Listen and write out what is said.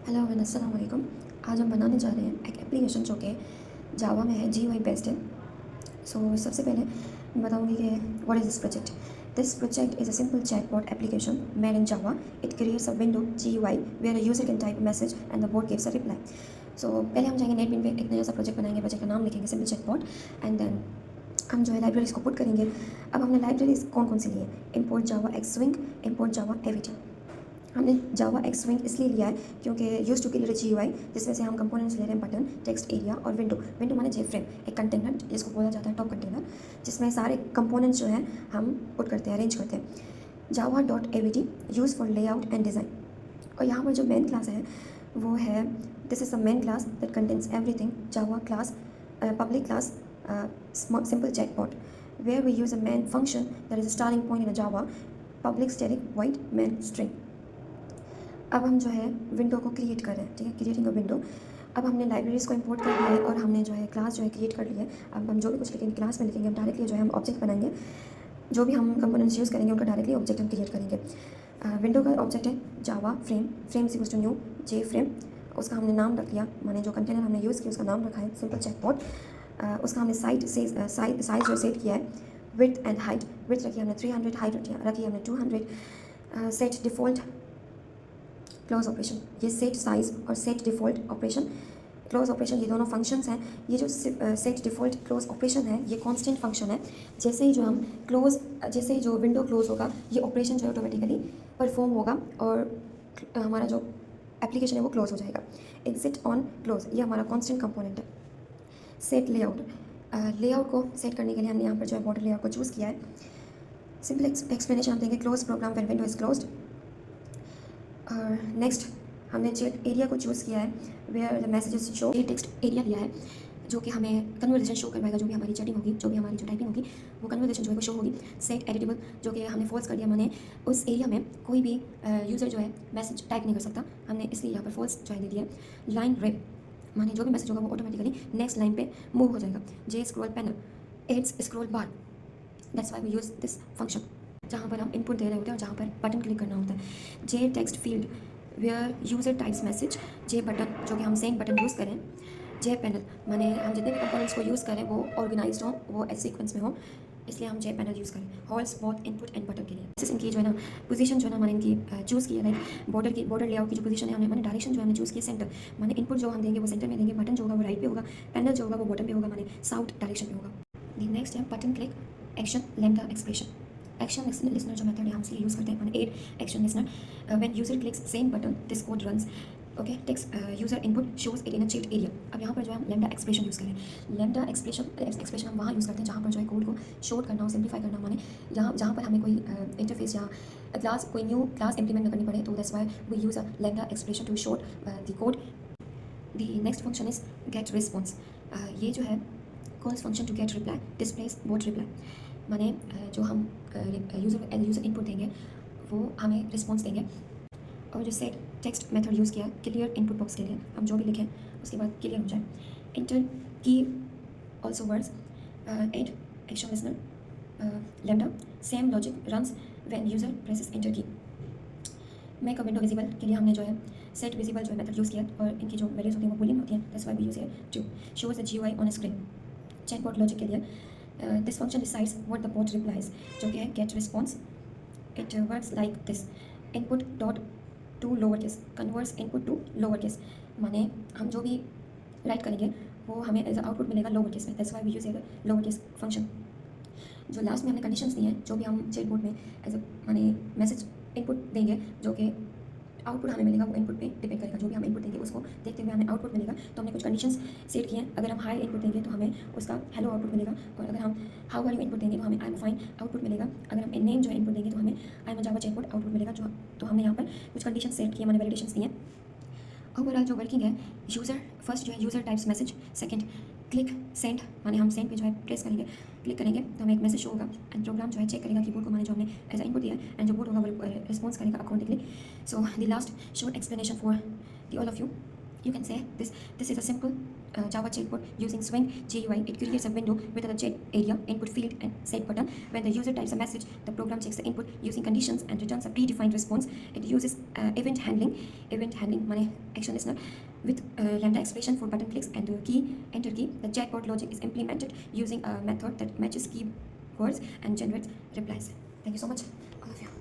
Hello everyone, अस्सलाम वालेकुम। आज हम बनाने जा रहे हैं एक एप्लीकेशन जो कि जावा में है, GUI बेस्ड है। सबसे पहले मैं बताऊंगी कि what is this project. This project is a simple chatbot application made in Java. It creates a window GUI where a user can type a message and the bot gives a reply. पहले हम जाएंगे नेटबीन पे, एक नया सा project बनाएंगे, project का नाम लिखेंगे सिंपल चैटबॉट. एंड देन हम जो है लाइब्रेरीज को पुट करेंगे. अब हमने लाइब्रेरीज कौन कौन सी ली है? इम्पोर्ट जावा एक्स स्विंग, इम्पोर्ट जावा एवीटी. हमने जावा एक्स विंग इसलिए लिया है क्योंकि यूज टू क्रिएट GUI जिसमें से हम कंपोनेंट्स ले रहे हैं, बटन, टेक्स्ट एरिया और विंडो. विंडो माने जे फ्रेम, एक कंटेनर जिसको बोला जाता है टॉप कंटेनर, जिसमें सारे कंपोनेंट्स जो हैं हम पुट करते हैं, अरेंज करते हैं. Java dot AVT use for layout and design. और यहाँ पर जो मेन क्लास है वो है, this is the main class that contains everything. Java class, public class, simple chatbot, where we use a main function that is a starting point in a Java public static void main string. अब हम जो है window को create कर रहे हैं, ठीक है, क्रिएटिंग अ विंडो. अब हमने लाइब्रेरीज़ को इंपोर्ट कर लिया है और हमने जो है क्लास जो है क्रिएट कर लिया है. अब हम जो भी कुछ लिखेंगे क्लास में लिखेंगे, हम डायरेक्टली जो है हम ऑब्जेक्ट बनाएंगे. जो भी हम कंपोनेंट्स यूज़ करेंगे उनका डायरेक्टली ऑब्जेक्ट हम क्रिएट करेंगे. विंडो का ऑब्जेक्ट है Java frame, frame equals to new J frame. उसका हमने नाम रख लिया, माने जो कंटेनर हमने यूज़ किया उसका नाम रखा है सिंपल चैटबॉट. उसका हमने साइज जो सेट किया है, विड्थ एंड हाइट. विड्थ रखी हमने 300, हाइट रखी हमने 200. सेट डिफ़ॉल्ट क्लोज ऑपरेशन, ये सेट साइज और set default operation, close operation, ये दोनों फंक्शंस हैं. ये जो सेट डिफ़ॉल्ट क्लोज ऑपरेशन है ये कांस्टेंट फंक्शन है. जैसे ही जो हम क्लोज, जैसे ही जो विंडो क्लोज होगा ये ऑपरेशन जो है ऑटोमेटिकली परफॉर्म होगा और हमारा जो एप्लीकेशन है वो क्लोज हो जाएगा. एग्जिट ऑन क्लोज, ये हमारा कांस्टेंट कंपोनेंट है. सेट लेआउट, लेआउट को सेट करने के लिए हमने यहाँ पर जो है बॉर्डर लेआउट को चूज़ किया है. सिंपल एक्सप्लेनेशन हम देंगे, close program when window is closed. और नेक्स्ट हमने चेट एरिया को चूज़ किया है, वेयर द मैसेजेस शो. ये टेक्स्ट एरिया दिया है जो कि हमें कन्वर्सेशन शो करवाएगा. जो भी हमारी चैटिंग होगी, जो भी हमारी जो टाइपिंग होगी वो कन्वर्सेशन जो है वो शो होगी. सेट एडिटेबल, जो कि हमने फॉल्स कर दिया, माने उस एरिया में कोई भी यूज़र जो है मैसेज टाइप नहीं कर सकता, हमने इसलिए यहाँ पर फॉल्स जो है दे दिया. लाइन रेप, माने जो भी मैसेज होगा वो ऑटोमेटिकली नेक्स्ट लाइन पे मूव हो जाएगा. J scroll panel, adds scroll bar, that's why we use this function. जहाँ पर हम इनपुट दे रहे होते हैं और जहाँ पर बटन क्लिक करना होता है. J text field, where user types message. J button, जो कि हम सेम बटन यूज़ करें. जे पैनल, माने हम जितने भी कंपोनेंट्स को यूज़ करें वो ऑर्गेनाइज्ड हो, वो ऐसे सीक्वेंस में हो, इसलिए हम जे पैनल यूज़ करें. Halls both input and button के लिए. जैसे इनकी जो है ना पोजीशन जो है ना मैंने इनकी चूज़ किया, लाइक बॉर्डर लेआउट की जो पोजीशन है हमने, माने डायरेक्शन जो हमने चूज़ किया सेंटर, माने इनपुट जो हम देंगे वो सेंटर में देंगे, बटन जो होगा वो राइट पे होगा, पैनल जो होगा वो बॉटम पे होगा, माने साउथ डायरेक्शन पे होगा. नेक्स्ट है button click action lambda expression. Action listener जो मेथड है हम इसलिए यूज़ करते हैं, माने add action listener. When user clicks same button this code runs. Okay, text user input shows it in a chat area. अब यहाँ पर जो है हम लैम्डा एक्सप्रेशन यूज़ करें. लैम्डा एक्सप्रेशन हम वहाँ यूज़ करते हैं जहाँ पर जो है कोड को शॉर्ट करना हो, सिंप्लीफाई करना हो, माने जहाँ पर हमें कोई इंटरफेस या क्लास, कोई न्यू क्लास इंप्लीमेंट करनी पड़े, तो that's why we use a lambda expression to short the code. The next function is get response. ये जो है calls function to get reply, displays bot reply. माने जो हम यूज़र इनपुट देंगे वो हमें रिस्पॉन्स देंगे. और जो सेट टेक्स्ट मेथड यूज़ किया क्लियर इनपुट बॉक्स के लिए, हम जो भी लिखें उसके बाद क्लियर हो जाए. Enter key also words. Add action listener lambda, same logic runs when user presses enter key. Make a window visible के लिए हमने जो है सेट विजिबल जो है मेथड यूज़ किया और इनकी जो वैल्यूज होती हैं वो बूलियन होती हैं, that's why we use here to shows the GUI on screen. Chatbot logic के लिए this function decides what the bot replies, जो कि है get response. It works like this, input dot to lower case converts input to lower case. माने हम जो भी write करेंगे वो हमें एज आउटपुट मिलेगा लोअर केस में, that's why we use here lower case function. जो लास्ट में हमने कंडीशंस दी हैं, जो भी हम चैटबॉट में एज माने मैसेज इनपुट देंगे, जो कि आउटपुट हमें मिलेगा वो इनपुट पे डिपेंड करेगा. जो भी हम इनपुट देंगे उसको देखते हुए हमें आउटपुट मिलेगा. तो हमने कुछ कंडीशंस सेट किए हैं. अगर हम हाई इनपुट देंगे तो हमें उसका हेलो आउटपुट मिलेगा, और अगर हम हाउ आर यू इनपुट देंगे तो हमें आई एम फाइन आउटपुट मिलेगा. अगर हम नेम जो है इनपुट देंगे तो हमें I am Java chatbot output मिलेगा. जो तो हमने यहाँ पर कुछ कंडीशन सेट किए, मैंने वैलिडेशंस दिए. ओवरऑल जो वर्किंग है, यूज़र फर्स्ट जो है user types message. Second click send, माने हम सेंड पे जो है प्रेस करेंगे, क्लिक करेंगे तो हमें एक मैसेज शो होगा. एंड प्रोग्राम जो है चेक करेगा कीबोर्ड को, माने जो हमने एज इनपुट दिया है, एंड जो बोर्ड होगा वो रिस्पॉन्स करेगा accordingly. So the last short explanation for the all of you, you can say this is a simple Java chatbot using Swing GUI. It creates a window with a chat area, input field, and set button. When the user types a message, the program checks the input using conditions and returns a predefined response. It uses event handling. Event handling माने action listener with lambda expression for button clicks and enter key. The chatbot logic is implemented using a method that matches keywords and generates replies. Thank you so much, all of you.